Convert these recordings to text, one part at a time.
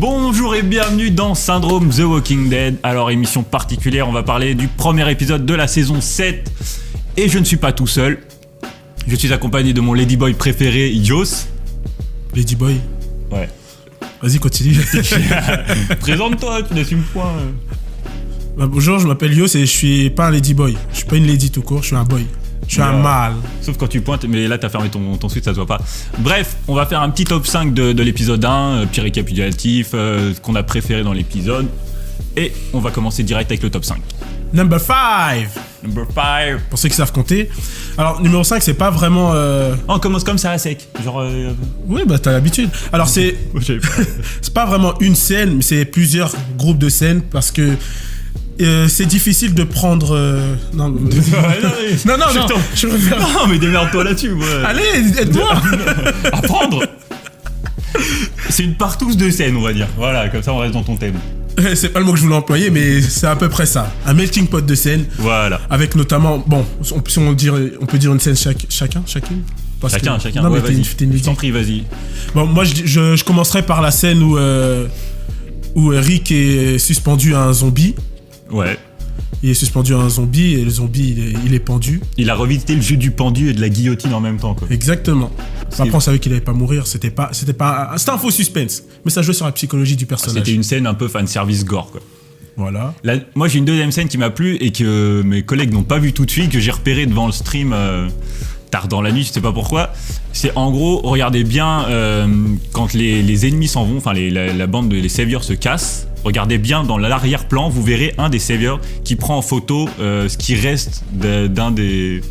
Bonjour et bienvenue dans Syndrome The Walking Dead. Alors émission particulière, on va parler du premier épisode de la saison 7. Et je ne suis pas tout seul. Je suis accompagné de mon Ladyboy préféré, Yos. Ladyboy. Ouais. Vas-y, continue. Présente-toi, tu n'assumes point. Bonjour, je m'appelle Yos et je suis pas un Ladyboy. Je suis pas une lady tout court, je suis un boy. Je suis un mâle. Sauf quand tu pointes, mais là t'as fermé ton suite, ça se voit pas. Bref, on va faire un petit top 5 de l'épisode 1, petit récapitulatif, ce qu'on a préféré dans l'épisode. Et on va commencer direct avec le top 5. Number 5. Number 5. Pour ceux qui savent compter. Alors, numéro 5, c'est pas vraiment... On commence comme ça à sec. Genre... Oui, bah t'as l'habitude. Alors, c'est pas vraiment une scène, mais c'est plusieurs groupes de scènes parce que... c'est difficile de prendre... Non, non, je préfère... Non, mais démerde-toi là-dessus. Ouais. Allez, aide-moi. Apprendre. C'est une partouze de scène, on va dire. Voilà, comme ça on reste dans ton thème. C'est pas le mot que je voulais employer, mais c'est à peu près ça. Un melting pot de scène. Voilà. Avec notamment... Bon, on peut dire une scène chacune parce chacun. Non, ouais, mais je t'en prie, vas-y. Bon, moi, je commencerai par la scène où Rick est suspendu à un zombie. Ouais. Il est suspendu à un zombie et le zombie, il est pendu. Il a revisité le jeu du pendu et de la guillotine en même temps, quoi. Exactement. Après, on savait qu'il allait pas mourir. C'était un faux suspense. Mais ça jouait sur la psychologie du personnage. C'était une scène un peu fanservice gore, quoi. Voilà. Là, moi, j'ai une deuxième scène qui m'a plu et que mes collègues n'ont pas vu tout de suite, que j'ai repéré devant le stream tard dans la nuit, je sais pas pourquoi. C'est en gros, regardez bien quand les ennemis s'en vont, enfin la bande des saviors se casse. Regardez bien dans l'arrière-plan, vous verrez un des saviors qui prend en photo ce qui reste d'un des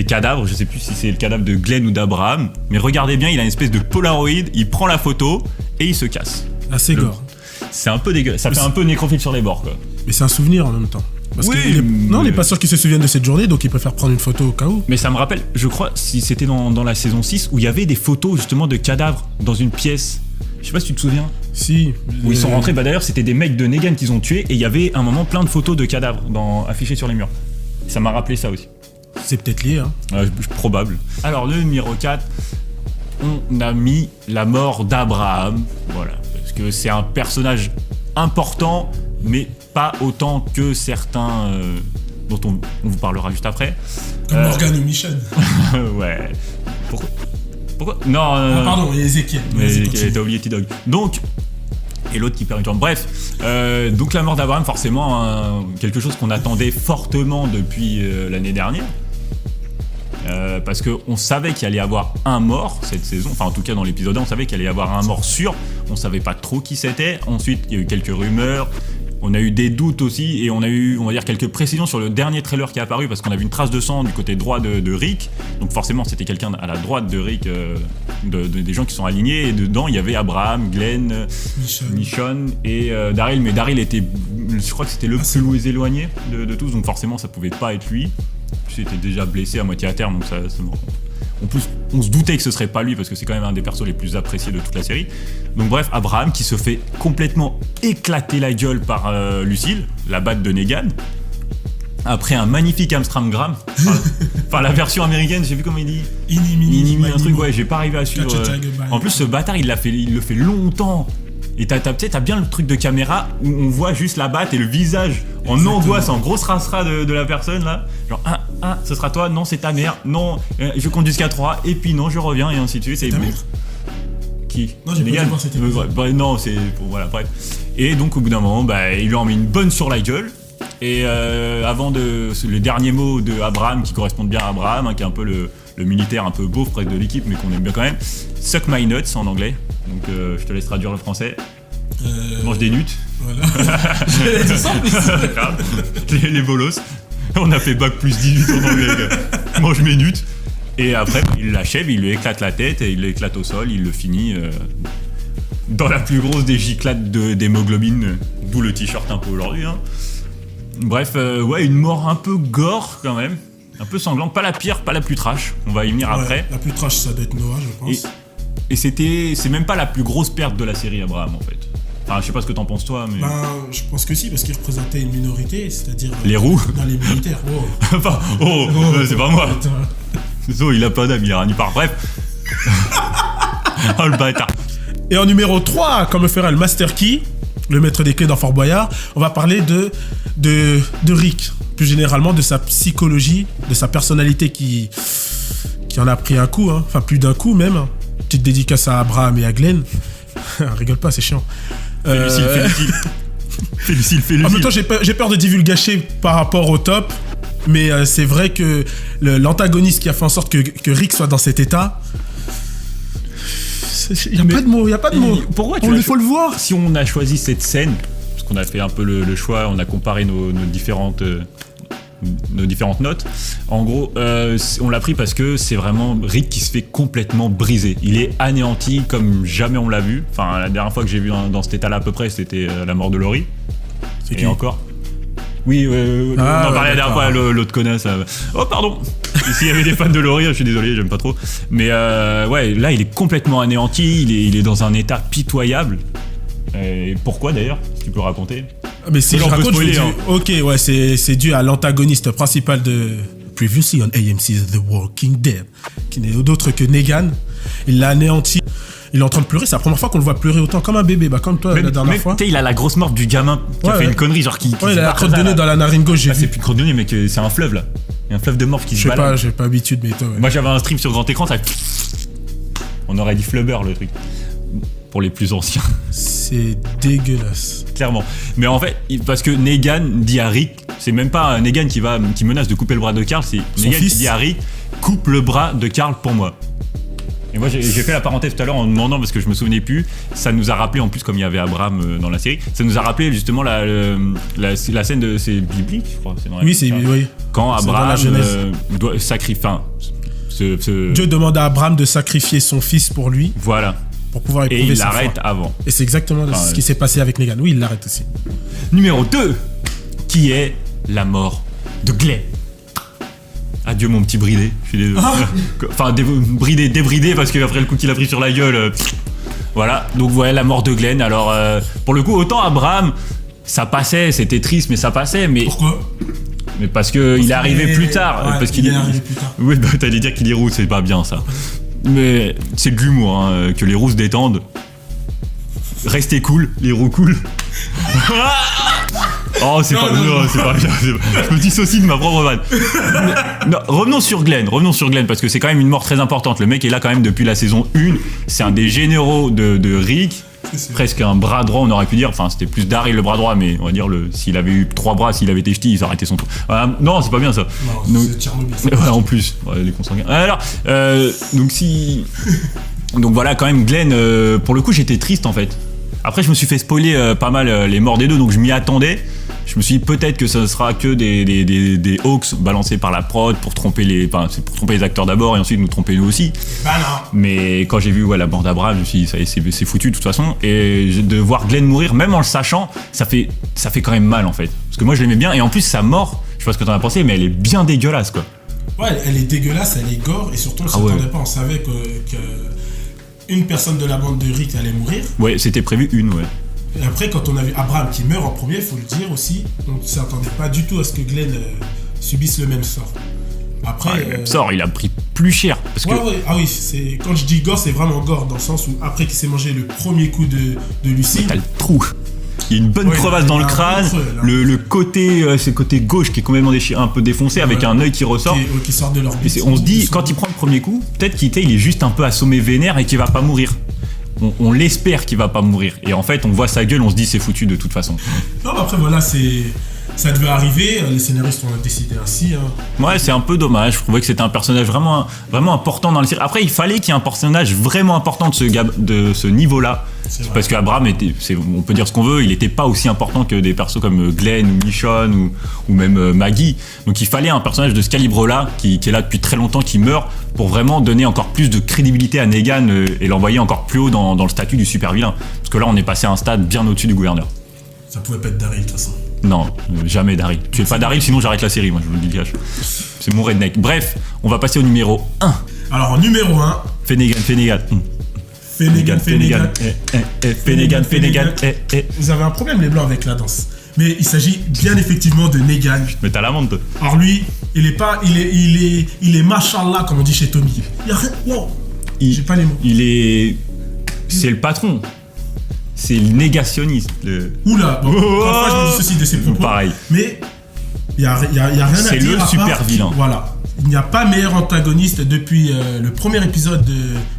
cadavres. Je sais plus si c'est le cadavre de Glenn ou d'Abraham, mais regardez bien, il a une espèce de Polaroid, il prend la photo et il se casse. Assez gore. C'est un peu dégueulasse, ça fait un peu nécrophile sur les bords, quoi. Mais c'est un souvenir en même temps. Parce on n'est pas sûr qu'il se souvienne de cette journée, donc il préfère prendre une photo au cas où. Mais ça me rappelle, je crois, si c'était dans la saison 6, où il y avait des photos justement de cadavres dans une pièce. Je sais pas si tu te souviens. Si. Où ils sont rentrés, d'ailleurs c'était des mecs de Negan qu'ils ont tués, et il y avait un moment plein de photos de cadavres affichées sur les murs. Ça m'a rappelé ça aussi. C'est peut-être lié, hein. Probable. Alors le numéro 4, on a mis la mort d'Abraham. Voilà. Parce que c'est un personnage important, mais pas autant que certains dont on vous parlera juste après. Comme Morgan ou Michonne. Ouais. Pourquoi Non. Pardon, Ezekiel. Ezekiel, t'as oublié T-Dog. Donc, et l'autre qui perd une jambe. Bref, donc la mort d'Abraham, forcément, quelque chose qu'on attendait fortement depuis l'année dernière. Parce qu'on savait qu'il allait y avoir un mort cette saison. Enfin, en tout cas, dans l'épisode 1, on savait qu'il allait y avoir un mort sûr. On savait pas trop qui c'était. Ensuite, il y a eu quelques rumeurs. On a eu des doutes aussi, et on a eu, on va dire, quelques précisions sur le dernier trailer qui est apparu, parce qu'on a vu une trace de sang du côté droit de Rick. Donc forcément, c'était quelqu'un à la droite de Rick, des gens qui sont alignés, et dedans, il y avait Abraham, Glenn, Michonne et Daryl. Mais Daryl était, je crois que c'était le plus éloigné de tous, donc forcément, ça pouvait pas être lui. Il était déjà blessé à moitié à terre, donc ça en plus, on se doutait que ce serait pas lui parce que c'est quand même un des persos les plus appréciés de toute la série. Donc bref, Abraham qui se fait complètement éclater la gueule par Lucille, la batte de Negan, après un magnifique Amstramgram. Enfin, la version américaine, j'ai vu comment il dit. Inimi, un truc, ouais, j'ai pas arrivé à suivre. En plus, ce bâtard, il le fait longtemps. Et t'as bien le truc de caméra où on voit juste la batte et le visage en angoisse, en grosse rasera de la personne là. Genre, ce sera toi, non, c'est ta mère, non, je compte jusqu'à 3, et puis non, je reviens, et ainsi de suite. C'est ta mère ? Qui ? Non, j'ai pas dit c'était non, c'est. Voilà, bref. Et donc, au bout d'un moment, il lui en met une bonne sur la gueule. Et avant le dernier mot de Abraham, qui correspond bien à Abraham, hein, qui est un peu le militaire un peu beauf près de l'équipe, mais qu'on aime bien quand même. Suck my nuts en anglais. Donc je te laisse traduire le français. Mange des nuts. Voilà. J'allais dire ça, mais les bolos. On a fait bac plus 18 en anglais. Mange mes nuts. Et après, il l'achève, il lui éclate la tête, et il l'éclate au sol, il le finit dans la plus grosse des giclates d'hémoglobine, d'où le t-shirt un peu aujourd'hui. Hein. Bref, ouais, une mort un peu gore quand même. Un peu sanglante, pas la pire, pas la plus trash. On va y venir après. La plus trash, ça doit être Noah, je pense. Et c'est même pas la plus grosse perte de la série, Abraham, en fait. Enfin, je sais pas ce que t'en penses toi, mais... je pense que si, parce qu'il représentait une minorité, c'est-à-dire... Les roux. Dans les militaires, Enfin, c'est pas moi. Il a pas d'âme, il a rien y part. Bref. Oh, le bâtard. Et en numéro 3, comme le ferait le Master Key, le maître des clés dans Fort Boyard, on va parler de Rick. Plus généralement, de sa psychologie, de sa personnalité qui en a pris un coup, hein. Enfin plus d'un coup même. Petite dédicace à Abraham et à Glenn. Rigole pas, c'est chiant. Fais-le. En même temps, j'ai peur de divulgacher par rapport au top, mais c'est vrai que l'antagoniste qui a fait en sorte que Rick soit dans cet état, il n'y a pas de mots. Pourquoi il faut le voir. Si on a choisi cette scène, parce qu'on a fait un peu le choix, on a comparé nos différentes notes. En gros, on l'a pris parce que c'est vraiment Rick qui se fait complètement briser. Il est anéanti comme jamais on l'a vu. Enfin, la dernière fois que j'ai vu dans cet état-là à peu près, c'était la mort de Laurie. C'est qui ? Et encore. Oui, on en parlait la dernière fois, l'autre connasse. Oh, pardon. S'il y avait des fans de Laurie, je suis désolé, j'aime pas trop. Mais ouais, là, il est complètement anéanti. Il est dans un état pitoyable. Et pourquoi d'ailleurs, si tu peux raconter? Mais si je raconte, spoiler, hein. Ok, ouais, c'est dû à l'antagoniste principal de Previously on AMC's The Walking Dead, qui n'est d'autre que Negan. Il l'a anéanti. Il est en train de pleurer. C'est la première fois qu'on le voit pleurer autant comme un bébé, comme toi la dernière fois. Il a la grosse morte du gamin qui a fait une connerie, genre qui il a la crotte de nez dans la narine gauche. C'est plus une crotte de nez, mais c'est un fleuve là. Il y a un fleuve de morts qui se balade. J'ai pas l'habitude, mais toi. Ouais. Moi j'avais un stream sur grand écran, ça. On aurait dit Flubber le truc. Pour les plus anciens. C'est dégueulasse. Clairement. Mais en fait, parce que Negan dit à Rick, c'est même pas Negan qui menace de couper le bras de Carl, c'est Negan qui dit à Rick, coupe le bras de Carl pour moi. Et moi j'ai fait la parenthèse tout à l'heure en demandant parce que je me souvenais plus. Ça nous a rappelé, en plus comme il y avait Abraham dans la série, ça nous a rappelé justement la scène de c'est biblique, je crois. Oui. Quand Abraham doit sacrifier. Dieu demande à Abraham de sacrifier son fils pour lui. Voilà. Pour pouvoir éprouver et il sa foi. l'arrête avant. Et c'est exactement ce qui s'est passé avec Negan. Oui, il l'arrête aussi. Numéro 2, qui est la mort de Glenn. Adieu mon petit bridé. Je suis désolé. Enfin, débridé parce qu'après le coup qu'il a pris sur la gueule. Voilà, donc voilà la mort de Glenn. Alors, pour le coup, autant Abraham, ça passait, c'était triste, mais ça passait. Mais pourquoi ? Mais parce qu'il est arrivé plus tard. Ouais, parce qu'il est arrivé plus tard. Oui, t'allais dire qu'il est roux, c'est pas bien ça. Mais c'est de l'humour, hein, que les roux se détendent. Restez cool, les roux cool. Oh, c'est pas bien. Je me dissocie de ma propre vanne. Non, revenons sur Glenn, parce que c'est quand même une mort très importante. Le mec est là quand même depuis la saison 1. C'est un des généraux de Rick. Presque un bras droit, on aurait pu dire. Enfin, c'était plus Daryl le bras droit, mais on va dire s'il avait eu 3 bras, s'il avait été ch'ti, il aurait été son tour. Non, c'est pas bien ça. Non, c'est Tchernobyl. Ouais, en plus, les consanguins. Alors, donc voilà, quand même, Glenn, pour le coup, j'étais triste en fait. Après, je me suis fait spoiler pas mal les morts des deux, donc je m'y attendais. Je me suis dit peut-être que ce sera que des hoax balancés par la prod pour tromper c'est pour tromper les acteurs d'abord et ensuite nous tromper nous aussi. Bah non. Mais quand j'ai vu la mort d'Abraham, je me suis dit ça y est, c'est foutu de toute façon. Et de voir Glenn mourir, même en le sachant, ça fait quand même mal en fait. Parce que moi je l'aimais bien et en plus sa mort, je sais pas ce que t'en as pensé, mais elle est bien dégueulasse quoi. Ouais, elle est dégueulasse, elle est gore et surtout on s'attendait pas, on savait que une personne de la bande de Rick allait mourir. Ouais, c'était prévu ouais. Et après, quand on a vu Abraham qui meurt en premier, il faut le dire aussi, on ne s'attendait pas du tout à ce que Glenn subisse le même sort. Après, le même sort, il a pris plus cher. Parce que... Ah oui, quand je dis gore, c'est vraiment gore, dans le sens où après qu'il s'est mangé le premier coup de Lucie... T'as le trou. Il y a une bonne crevasse dans le crâne, le côté, c'est le côté gauche qui est complètement déchiré, un peu défoncé, avec un œil qui ressort. Qui sort de l'orbite. On se dit, quand il prend le premier coup, peut-être qu'il est juste un peu assommé vénère et qu'il va pas mourir. On l'espère qu'il va pas mourir. Et en fait, on voit sa gueule, on se dit c'est foutu de toute façon. Non, mais après, voilà, ça devait arriver. Les scénaristes ont décidé ainsi. Hein. Ouais, c'est un peu dommage. Je trouvais que c'était un personnage vraiment important dans la série. Après, il fallait qu'il y ait un personnage vraiment important de ce niveau-là. Parce qu'Abraham on peut dire ce qu'on veut, il était pas aussi important que des persos comme Glenn ou Michonne ou même Maggie. Donc il fallait un personnage de ce calibre-là qui est là depuis très longtemps, qui meurt pour vraiment donner encore plus de crédibilité à Negan et l'envoyer encore plus haut dans le statut du super vilain. Parce que là, on est passé à un stade bien au-dessus du gouverneur. Ça pouvait pas être Daryl de toute façon. Non, jamais Daryl. Tu es pas Daryl, sinon j'arrête la série, moi je vous le dis cash. C'est mon redneck. Bref, on va passer au numéro 1. Alors en numéro 1... Finnegan. Vous avez un problème les blancs avec la danse. Mais il s'agit bien effectivement de Negan. Mais t'as la monte. Alors lui, il est machallah comme on dit chez Tommy. Il y a rien. Wow. J'ai pas les mots. Il est C'est le patron. C'est le négationniste. Oula, bon, encore une fois, je me dissocie de ses propos. Pareil. Mais il n'y a rien à dire. C'est le super vilain. Voilà. Il n'y a pas meilleur antagoniste depuis le premier épisode de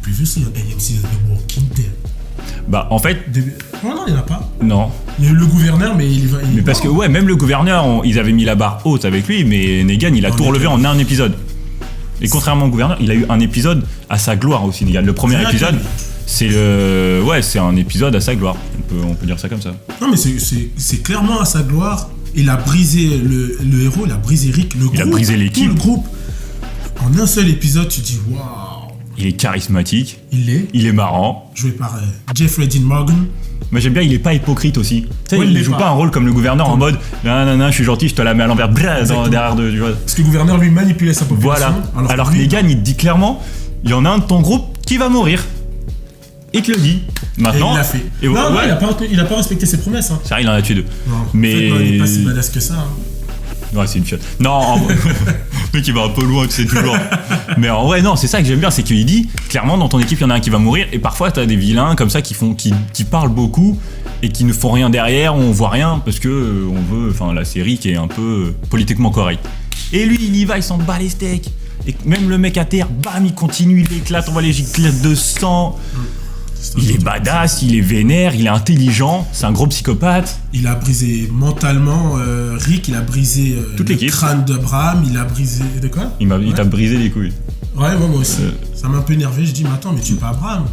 Previously on AMC The Walking Dead. Bah, en fait. Non, il n'y en a pas. Non. Il y a eu le gouverneur, mais il Mais parce que, ouais, même le gouverneur, ils avaient mis la barre haute avec lui, mais Negan, il a tout relevé en un épisode. Et contrairement au gouverneur, il a eu un épisode à sa gloire aussi, Negan. Le premier épisode, c'est le. Ouais, c'est un épisode à sa gloire. On peut dire ça comme ça. Non, mais c'est clairement à sa gloire. Il a brisé le héros, il a brisé Rick, le groupe. Il a brisé l'équipe. Tout le groupe. En un seul épisode, tu dis waouh. Il est charismatique. Il est marrant. Joué par Jeffrey Dean Morgan. Mais j'aime bien, il est pas hypocrite aussi. Tu sais, Ouais, il joue pas un rôle comme le gouverneur en mode non, je suis gentil, je te la mets à l'envers, derrière de. Tu vois. Parce que le gouverneur lui manipulait sa population. Voilà. Alors que Negan, il te dit clairement, il y en a un de ton groupe qui va mourir. Il te le dit. Maintenant. Et il l'a fait. Et non, il a pas respecté ses promesses. Hein. C'est vrai, il en a tué 2. Non, mais. En fait, il est pas si badass que ça. Hein. Ouais, c'est une fiotte. Non, en vrai, le mec il va un peu loin, tu sais toujours. Mais en vrai, non, c'est ça que j'aime bien, c'est qu'il dit clairement dans ton équipe, il y en a un qui va mourir, et parfois t'as des vilains comme ça qui parlent beaucoup et qui ne font rien derrière, on voit rien parce que on veut, enfin la série qui est un peu politiquement correcte. Et lui, il y va, il s'en bat les steaks. Et même le mec à terre, bam, il continue, il éclate, on voit les giclettes de sang. Il est badass, il est vénère, il est intelligent, c'est un gros psychopathe. Il a brisé mentalement Rick, il a brisé le crâne d'Abraham, il a brisé... De quoi ? Il t'a brisé les couilles. Ouais, moi aussi. Ça m'a un peu énervé, je dis, mais attends, mais tu es pas Abraham.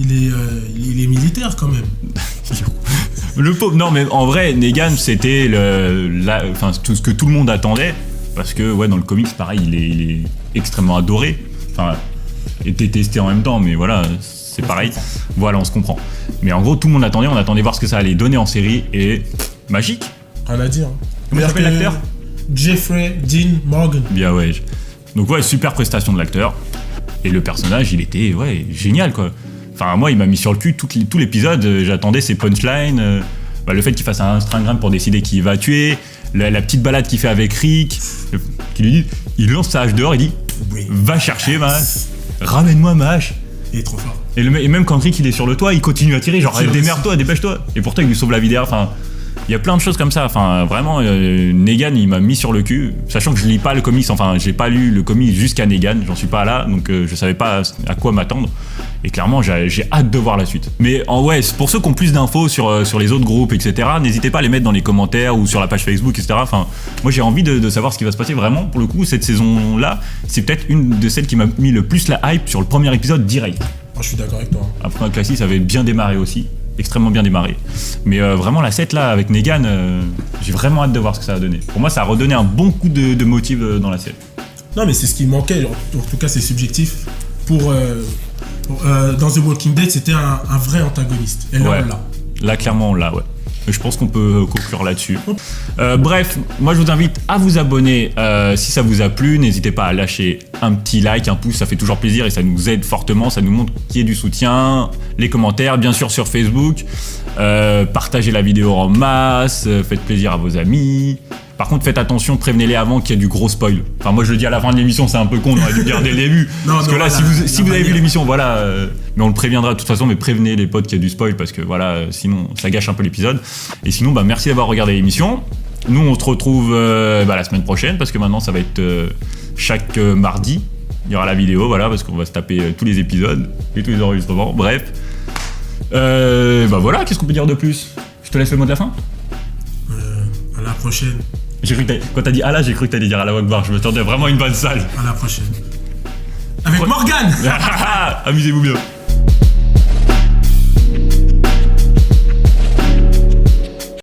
Il est militaire quand même. Le pauvre, non mais en vrai, Negan c'était tout ce que tout le monde attendait. Parce que ouais, dans le comics, pareil, il est extrêmement adoré. Enfin, et détesté en même temps, mais voilà... C'est pareil, voilà, on se comprend. Mais en gros, tout le monde attendait, on attendait voir ce que ça allait donner en série, et magique. Rien à dire. Comment s'appelle l'acteur ? Jeffrey Dean Morgan. Bien ouais. Donc ouais, super prestation de l'acteur. Et le personnage, il était génial quoi. Enfin moi, il m'a mis sur le cul tout l'épisode. J'attendais ses punchlines, le fait qu'il fasse un Instagram pour décider qui il va tuer, la petite balade qu'il fait avec Rick, qui lui dit, il lance sa hache dehors, il dit, va chercher ma hache, ramène-moi ma hache. Il est trop fort. Et même quand Rick il est sur le toit, il continue à tirer, genre démerde-toi, dépêche-toi. Et pourtant il lui sauve la vie derrière. Enfin, il y a plein de choses comme ça. Enfin, vraiment, Negan il m'a mis sur le cul, sachant que je lis pas le comics. Enfin, j'ai pas lu le comics jusqu'à Negan, j'en suis pas là, donc je savais pas à quoi m'attendre. Et clairement, j'ai hâte de voir la suite. Mais pour ceux qui ont plus d'infos sur les autres groupes, etc., n'hésitez pas à les mettre dans les commentaires ou sur la page Facebook, etc. Enfin, moi j'ai envie de savoir ce qui va se passer vraiment. Pour le coup, cette saison-là, c'est peut-être une de celles qui m'a mis le plus la hype sur le premier épisode direct. Oh, je suis d'accord avec toi. Après, Classic, ça avait bien démarré aussi. Extrêmement bien démarré. Mais vraiment, la 7 là, avec Negan, j'ai vraiment hâte de voir ce que ça va donner. Pour moi, ça a redonné un bon coup de motif dans la série. Non, mais c'est ce qui manquait. En tout cas, c'est subjectif. Dans The Walking Dead, c'était un vrai antagoniste. Et là, on l'a. Là, clairement, on l'a, ouais. Je pense qu'on peut conclure là-dessus. Bref, moi je vous invite à vous abonner si ça vous a plu. N'hésitez pas à lâcher un petit like, un pouce, ça fait toujours plaisir et ça nous aide fortement. Ça nous montre qu'il y a du soutien. Les commentaires, bien sûr sur Facebook. Partagez la vidéo en masse. Faites plaisir à vos amis. Par contre, faites attention, prévenez-les avant qu'il y ait du gros spoil. Enfin, moi je le dis à la fin de l'émission, c'est un peu con, on aurait dû le dire dès le début. Parce que là, si vous avez vu l'émission, voilà. Mais on le préviendra de toute façon, mais prévenez les potes qu'il y a du spoil parce que voilà, sinon ça gâche un peu l'épisode. Et sinon, merci d'avoir regardé l'émission. Nous, on se retrouve la semaine prochaine parce que maintenant ça va être chaque mardi. Il y aura la vidéo, voilà, parce qu'on va se taper tous les épisodes et tous les enregistrements. Bref. Voilà, qu'est-ce qu'on peut dire de plus ? Je te laisse le mot de la fin ? À la prochaine. Quand t'as dit Allah, j'ai cru que t'allais dire Allah Akbar. Je m'attendais vraiment à une bonne salle. À la prochaine. Avec Morgane. Amusez-vous bien.